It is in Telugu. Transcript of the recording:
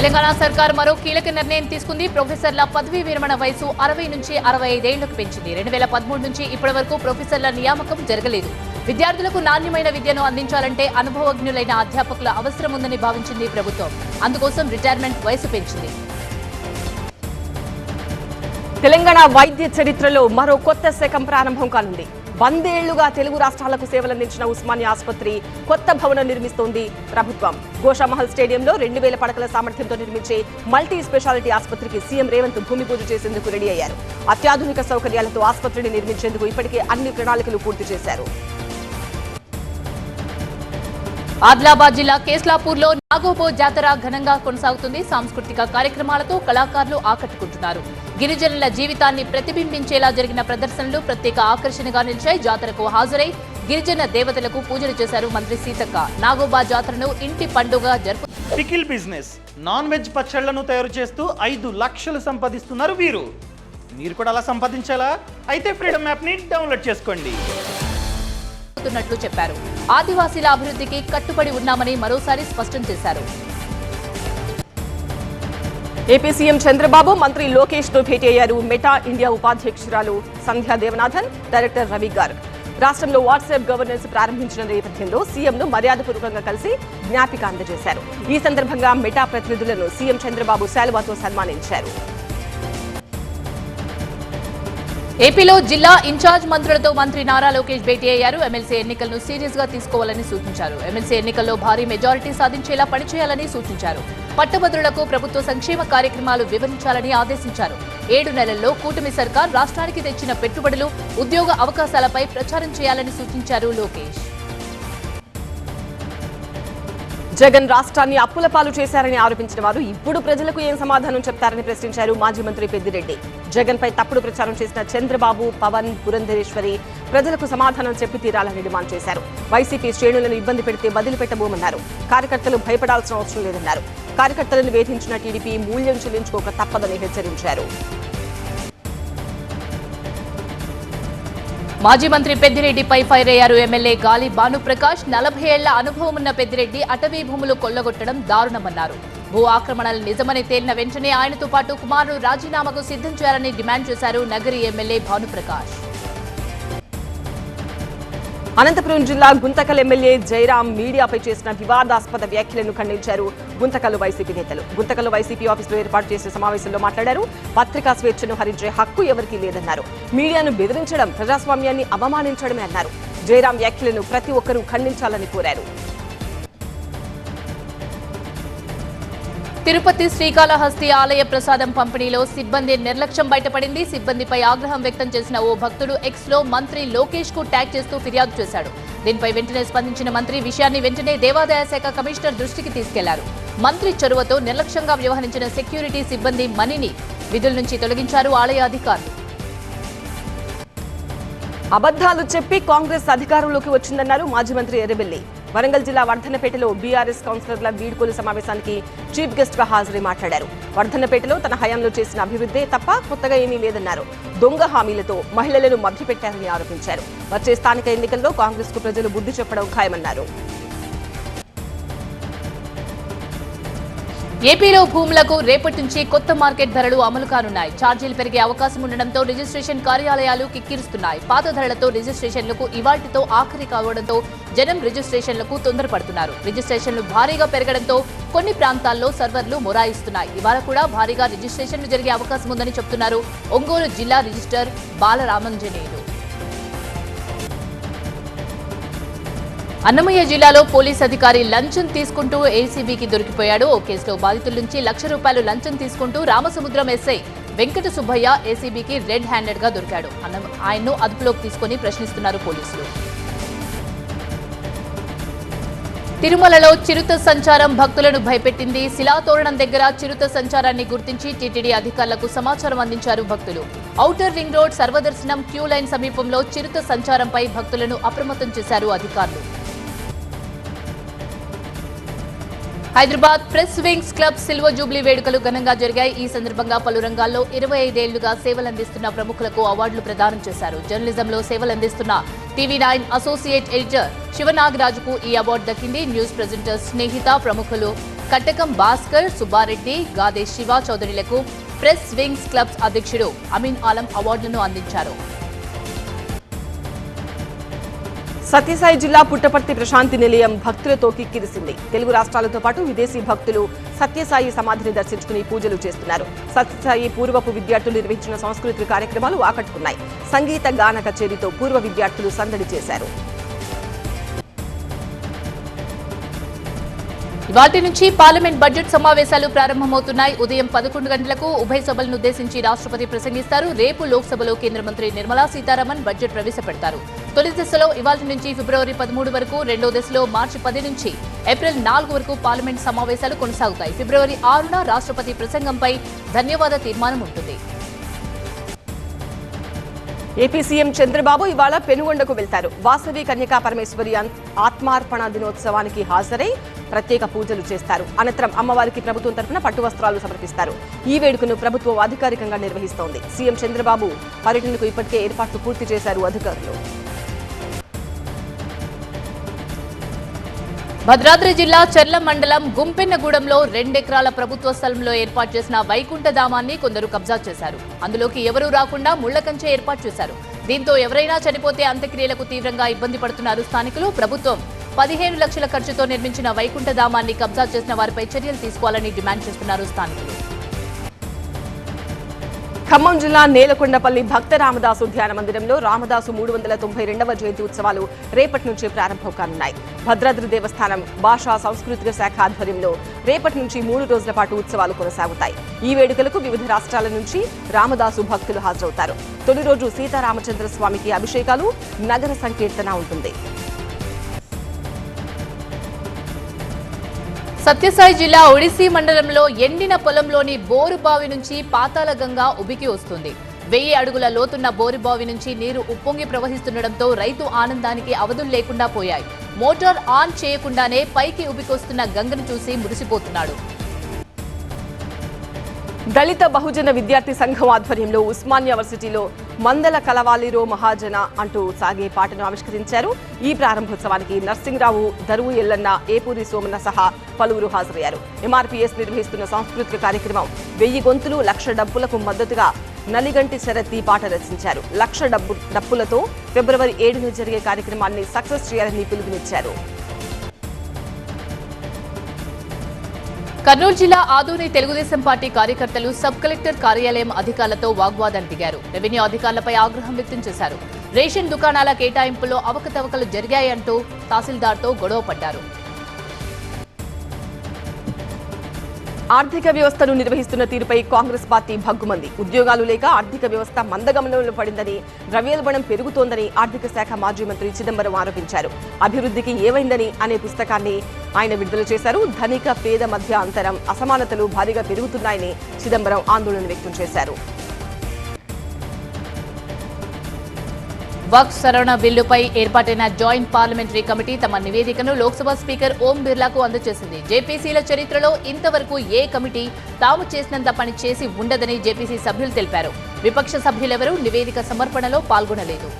తెలంగాణ సర్కార్ మరో కీలక నిర్ణయం తీసుకుంది. ప్రొఫెసర్ల పదవీ విరమణ వయసు 60 నుంచి 65 ఏళ్లకు పెంచింది. 2013 నుంచి ఇప్పటి వరకు ప్రొఫెసర్ల నియామకం జరగలేదు. విద్యార్థులకు నాణ్యమైన విద్యను అందించాలంటే అనుభవజ్ఞులైన అధ్యాపకుల అవసరం ఉందని భావించింది ప్రభుత్వం. అందుకోసం రిటైర్మెంట్ వయసు పెంచింది. తెలంగాణ వైద్య చరిత్రలో మరో కొత్త శకం ప్రారంభం కానుంది. 100 ఏళ్లుగా తెలుగు రాష్ట్రాలకు సేవలందించిన ఉస్మానియా ఆసుపత్రి కొత్త భవనం నిర్మిస్తోంది ప్రభుత్వం. గోషామహల్ స్టేడియంలో 2000 పడకల సామర్థ్యంతో నిర్మించే మల్టీ స్పెషాలిటీ ఆసుపత్రికి సీఎం రేవంత్ భూమి పూజ చేసేందుకు రెడీ అయ్యారు. అత్యాధునిక సౌకర్యాలతో ఆసుపత్రిని నిర్మించేందుకు ఇప్పటికే అన్ని ప్రణాళికలు పూర్తి చేశారు. ఆదిలాబాద్ జిల్లా కేస్లాపూర్లో నాగోబో జాతర ఘనంగా కొనసాగుతుంది. సాంస్కృతిక కార్యక్రమాలతో కళాకారులు ఆకట్టుకుంటున్నారు. గిరిజనుల జీవితాన్ని ప్రతిబింబించేలా జరిగిన ప్రదర్శనలు ప్రత్యేక ఆకర్షణగా నిలిచాయి. జాతరకు హాజరై గిరిజన దేవతలకు పూజలు చేశారు మంత్రి సీతక్క. నాగోబా జాతరను ఇంటి పండుగ జరుపు. పికిల్ బిజినెస్ నాన్ వెజ్ పచ్చళ్లను తయారు చేస్తూ 5 లక్షలు సంపాదిస్తున్నారు వీరు. మీరు కూడా అలా సంపాదించాలా? అయితే ఫ్రీడమ్ యాప్ ని డౌన్లోడ్ చేసుకోండి. చెప్పారు. ఆదివాసీల అభివృద్ధికి కట్టుబడి ఉన్నామని మరోసారి స్పష్టం చేశారు. ఏపీ సీఎం చంద్రబాబు మంత్రి లోకేష్ తో భేటీ అయ్యారు. మెటా ఇండియా ఉపాధ్యక్షురాలు సంధ్యా దేవనాథన్, డైరెక్టర్ రవి గార్గ్ రాష్ట్రంలో వాట్సాప్ గవర్నెన్స్ ప్రారంభించిన నేపథ్యంలో సీఎంను మర్యాదపూర్వకంగా కలిసి జ్ఞాపిక అందజేశారు. ఈ సందర్భంగా మెటా ప్రతినిధులను సీఎం చంద్రబాబు శాలువాతో సన్మానించారు. ఏపీలో జిల్లా ఇన్ఛార్జ్ మంత్రులతో మంత్రి నారా లోకేష్ భేటీ అయ్యారు. ఎమ్మెల్సీ ఎన్నికలను సీరియస్ గా తీసుకోవాలని సూచించారు. ఎమ్మెల్సీ ఎన్నికల్లో భారీ మెజారిటీ సాధించేలా పనిచేయాలని సూచించారు. పట్టభద్రులకు ప్రభుత్వ సంక్షేమ కార్యక్రమాలు వివరించాలని ఆదేశించారు. 7 నెలల్లో కూటమి సర్కార్ రాష్ట్రానికి తెచ్చిన పెట్టుబడులు, ఉద్యోగ అవకాశాలపై ప్రచారం చేయాలని సూచించారు లోకేష్. జగన్ రాష్ట్రాన్ని అప్పుల పాలు చేశారని ఆరోపించిన వారు ఇప్పుడు ప్రజలకు ఏం సమాధానం చెప్తారని ప్రశ్నించారు మాజీ మంత్రి పెద్దిరెడ్డి. జగన్ పై తప్పుడు ప్రచారం చేసిన చంద్రబాబు, పవన్, పురంధరేశ్వరి ప్రజలకు సమాధానం చెప్పి తీరాలని డిమాండ్ చేశారు. వైసీపీ శ్రేణులను ఇబ్బంది పెడితే వదిలిపెట్టబోమన్నారు. కార్యకర్తలు భయపడాల్సిన అవసరం లేదన్నారు. కార్యకర్తలను వేధించిన టీడీపీ మూల్యం చెల్లించుకోక తప్పదని హెచ్చరించారు. మాజీ మంత్రి పెద్దిరెడ్డిపై ఫైర్ అయ్యారు ఎమ్మెల్యే గాలి భానుప్రకాష్. 40 ఏళ్ల అనుభవం ఉన్న పెద్దిరెడ్డి అటవీ భూములు కొల్లగొట్టడం దారుణమన్నారు. భూ ఆక్రమణలు నిజమని తేలిన వెంటనే ఆయనతో పాటు కుమారుడు రాజీనామాకు సిద్ధం చేయాలని డిమాండ్ చేశారు నగరి ఎమ్మెల్యే భానుప్రకాష్. అనంతపురం జిల్లా గుంతకల్ ఎమ్మెల్యే జయరాం మీడియాపై చేసిన వివాదాస్పద వ్యాఖ్యలను ఖండించారు గుంతకల్ వైసీపీ నేతలు. గుంతకల్ వైసీపీ ఆఫీసులో ఏర్పాటు చేసిన సమావేశంలో మాట్లాడారు. పత్రికా స్వేచ్ఛను హరించే హక్కు ఎవరికీ లేదన్నారు. మీడియాను బెదిరించడం ప్రజాస్వామ్యాన్ని అవమానించడమే అన్నారు. జయరాం వ్యాఖ్యలను ప్రతి ఒక్కరూ ఖండించాలని కోరారు. తిరుపతి శ్రీకాళహస్తి ఆలయ ప్రసాదం పంపిణీలో సిబ్బంది నిర్లక్ష్యం బయటపడింది. సిబ్బందిపై ఆగ్రహం వ్యక్తం చేసిన ఓ భక్తుడు ఎక్స్ లో మంత్రి లోకేష్ కు ట్యాగ్ చేస్తూ ఫిర్యాదు చేశాడు. దీనిపై వెంటనే స్పందించిన మంత్రి విషయాన్ని వెంటనే దేవాదాయ శాఖ కమిషనర్ దృష్టికి తీసుకెళ్లారు. మంత్రి చొరవతో నిర్లక్ష్యంగా వ్యవహరించిన సెక్యూరిటీ సిబ్బంది మణిని విధుల నుంచి తొలగించారు ఆలయ అధికారులు. అబద్ధాలు చెప్పి కాంగ్రెస్ అధికారంలోకి వచ్చిందన్నారు మాజీ మంత్రి ఎర్రబెల్లి. వరంగల్ జిల్లా వర్ధన్నపేటలో బీఆర్ఎస్ కౌన్సిలర్ల వీడ్కోలు సమావేశానికి చీఫ్ గెస్ట్ గా హాజరై మాట్లాడారు. వర్ధన్నపేటలో తన హయాంలో చేసిన అభివృద్ధే తప్ప కొత్తగా ఏమీ లేదన్నారు. దొంగ హామీలతో మహిళలను మభ్యపెట్టారని ఆరోపించారు. వచ్చే స్థానిక ఎన్నికల్లో కాంగ్రెస్ కు ప్రజలు బుద్ధి చెప్పడం ఖాయమన్నారు. ఏపీలో భూములకు రేపటి నుంచి కొత్త మార్కెట్ ధరలు అమలు కానున్నాయి. ఛార్జీలు పెరిగే అవకాశం ఉండడంతో రిజిస్ట్రేషన్ కార్యాలయాలు కిక్కిరుస్తున్నాయి. పాత ధరలతో రిజిస్ట్రేషన్లకు ఇవాల్టితో ఆఖరి కావడంతో జనం రిజిస్ట్రేషన్లకు తొందరపడుతున్నారు. రిజిస్ట్రేషన్లు భారీగా పెరగడంతో కొన్ని ప్రాంతాల్లో సర్వర్లు మొరాయిస్తున్నాయి. ఇవాళ కూడా భారీగా రిజిస్ట్రేషన్లు జరిగే అవకాశం ఉందని చెబుతున్నారు ఒంగోలు జిల్లా రిజిస్టర్ బాలరామంజనేయులు. అన్నమయ్య జిల్లాలో పోలీస్ అధికారి లంచం తీసుకుంటూ ఏసీబీకి దొరికిపోయాడు. ఓ కేసులో బాధితుల నుంచి ₹1,00,000 లంచం తీసుకుంటూ రామసముద్రం ఎస్ఐ వెంకట సుబ్బయ్య ఏసీబీకి రెడ్ హ్యాండెడ్ గా దొరికాడు. ఆయన్ను అదుపులోకి తీసుకుని ప్రశ్నిస్తున్నారు పోలీసులు. తిరుమలలో చిరుత సంచారం భక్తులను భయపెట్టింది. శిలాతోరణం దగ్గర చిరుత సంచారాన్ని గుర్తించి టీటీడీ అధికారులకు సమాచారం అందించారు భక్తులు. ఔటర్ రింగ్ రోడ్ సర్వదర్శనం క్యూ లైన్ సమీపంలో చిరుత సంచారంపై భక్తులను అప్రమత్తం చేశారు అధికారులు. Hyderabad press wings club silver Jubilee వేడుకలు ఘనంగా జరిగాయి. ఈ సందర్భంగా పలు రంగాల్లో 25 ఏళ్లుగా సేవలందిస్తున్న ప్రముఖులకు అవార్డులు ప్రదానం చేశారు. జర్నలిజంలో సేవలందిస్తున్న టీవీ9 అసోసియేట్ ఎడిటర్ శివనాగరాజుకు ఈ అవార్డు దక్కింది. న్యూస్ ప్రెజెంటర్ స్నేహిత, ప్రముఖులు కట్టకం భాస్కర్, సుబ్బారెడ్డి, గాదే శివ చౌదరిలకు ప్రెస్ వింగ్స్ క్లబ్స్ అధ్యక్షుడు అమీన్ ఆలం అవార్డులను అందించారు. సత్యసాయి జిల్లా పుట్టపర్తి ప్రశాంతి నిలయం భక్తులతో కిక్కిరిసింది. తెలుగు రాష్ట్రాలతో పాటు విదేశీ భక్తులు సత్యసాయి సమాధిని దర్శించుకుని పూజలు చేస్తున్నారు. సత్యసాయి పూర్వపు విద్యార్థులు నిర్వహించిన సాంస్కృతిక కార్యక్రమాలు ఆకట్టుకున్నాయి. సంగీత గాన కచేరీతో పూర్వ విద్యార్థులు సందడి చేశారు. ఇవాల్టి నుంచి పార్లమెంట్ బడ్జెట్ సమావేశాలు ప్రారంభమవుతున్నాయి. ఉదయం 11 గంటలకు ఉభయ సభలను ఉద్దేశించి రాష్ట్రపతి ప్రసంగిస్తారు. రేపు లోక్సభలో కేంద్ర మంత్రి నిర్మలా సీతారామన్ బడ్జెట్ ప్రవేశపెడతారు. తొలి దశలో ఇవాల్టి నుంచి ఫిబ్రవరి 13 వరకు, రెండో దశలో మార్చి 10 నుంచి ఏప్రిల్ 4 వరకు పార్లమెంట్ సమావేశాలు కొనసాగుతాయి. ఫిబ్రవరి 6న రాష్ట్రపతి ప్రసంగంపై ధన్యవాద తీర్మానం ఉంటుంది. ఏపీ సీఎం చంద్రబాబు ఇవాళ పెనుగొండకు వెళ్తారు. వాసవి కన్యకా పరమేశ్వరి ఆత్మార్పణ దినోత్సవానికి హాజరై ప్రత్యేక పూజలు చేస్తారు. అనంతరం అమ్మవారికి ప్రభుత్వం తరఫున పట్టు వస్త్రాలు సమర్పిస్తారు. ఈ వేడుకను ప్రభుత్వం అధికారికంగా నిర్వహిస్తోంది. సీఎం చంద్రబాబు పర్యటనకు ఇప్పటికే ఏర్పాట్లు పూర్తి చేశారు అధికారులు. భద్రాద్రి జిల్లా చెర్ల మండలం గుంపెన్నగూడెంలో 2 ఎకరాల ప్రభుత్వ స్థలంలో ఏర్పాటు చేసిన వైకుంఠధామాన్ని కొందరు కబ్జా చేశారు. అందులోకి ఎవరూ రాకుండా ముళ్ల కంచె ఏర్పాటు చేశారు. దీంతో ఎవరైనా చనిపోతే అంత్యక్రియలకు తీవ్రంగా ఇబ్బంది పడుతున్నారు స్థానికులు. ప్రభుత్వం 15 లక్షల ఖర్చుతో నిర్మించిన వైకుంఠధామాన్ని కబ్జా చేసిన వారిపై చర్యలు తీసుకోవాలని డిమాండ్ చేస్తున్నారు స్థానికులు. ఖమ్మం జిల్లా నేలకొండపల్లి భక్త రామదాసు ఉద్యాన మందిరంలో రామదాసు 392వ జయంతి ఉత్సవాలు రేపటి నుంచి ప్రారంభం కానున్నాయి. భద్రాద్రి దేవస్థానం భాషా సాంస్కృతిక శాఖ ఆధ్వర్యంలో రేపటి నుంచి 3 రోజుల పాటు ఉత్సవాలు కొనసాగుతాయి. ఈ వేడుకలకు వివిధ రాష్ట్రాల నుంచి రామదాసు భక్తులు హాజరవుతారు. తొలి రోజు సీతారామచంద్ర స్వామికి అభిషేకాలు, నగర సంకీర్తన ఉంటుంది. సత్యసాయి జిల్లా ఒడిశీ మండలంలో ఎండిన పొలంలోని బోరుబావి నుంచి పాతాళ గంగా ఉబికి వస్తుంది. 1000 అడుగుల లోతున్న బోరుబావి నుంచి నీరు ఉప్పొంగి ప్రవహిస్తుండటంతో రైతు ఆనందానికి అవధులు లేకుండా పోయాయి. మోటార్ ఆన్ చేయకుండానే పైకి ఉబికొస్తున్న గంగను చూసి మురిసిపోతున్నాడు. దళిత బహుజన విద్యార్థి సంఘం ఆధ్వర్యంలో ఉస్మానియా వర్సిటీలో మందల కలవాలిరో మహాజన అంటూ సాగే పాటను ఆవిష్కరించారు. ఈ ప్రారంభోత్సవానికి నర్సింగ్రావు, దరువు ఎల్లన్న, ఏపూరి సోమన్న సహా పలువురు హాజరయ్యారు. ఎంఆర్పీఎస్ నిర్వహిస్తున్న సాంస్కృతిక కార్యక్రమం 1000 గొంతులు 1,00,000 డప్పులకు మద్దతుగా నలిగంటి శరత్ ఈ పాట రచించారు. 1,00,000 డప్పులతో ఫిబ్రవరి 7న జరిగే కార్యక్రమాన్ని సక్సెస్ చేయాలని పిలుపునిచ్చారు. కర్నూలు జిల్లా ఆదోని తెలుగుదేశం పార్టీ కార్యకర్తలు సబ్ కలెక్టర్ కార్యాలయం అధికారులతో వాగ్వాదం దిగారు. రెవెన్యూ అధికారులపై ఆగ్రహం వ్యక్తం చేశారు. రేషన్ దుకాణాల కేటాయింపులో అవకతవకలు జరిగాయంటూ తహసీల్దార్తో గొడవ పడ్డారు. ఆర్థిక వ్యవస్థను నిర్వహిస్తున్న తీరుపై కాంగ్రెస్ పార్టీ భగ్గుమంది. ఉద్యోగాలు లేక ఆర్థిక వ్యవస్థ మందగమనంలో పడిందని, ద్రవ్యోల్బణం పెరుగుతోందని ఆర్థిక శాఖ మాజీ మంత్రి చిదంబరం ఆరోపించారు. అభివృద్ధికి ఏమైందని అనే పుస్తకాన్ని ఆయన విడుదల చేశారు. ధనిక పేద మధ్య అంతరం, అసమానతలు భారీగా పెరుగుతున్నాయని చిదంబరం ఆందోళన వ్యక్తం చేశారు. వక్ఫ్ సవరణ బిల్లుపై ఏర్పాటైన జాయింట్ పార్లమెంటరీ కమిటీ తమ నివేదికను లోక్సభ స్పీకర్ ఓం బిర్లాకు అందజేసింది. జేపీసీల చరిత్రలో ఇంతవరకు ఏ కమిటీ తాము చేసినంత పని చేసి ఉండదని జేపీసీ సభ్యులు తెలిపారు. విపక్ష సభ్యులెవరూ నివేదిక సమర్పణలో పాల్గొనలేదు.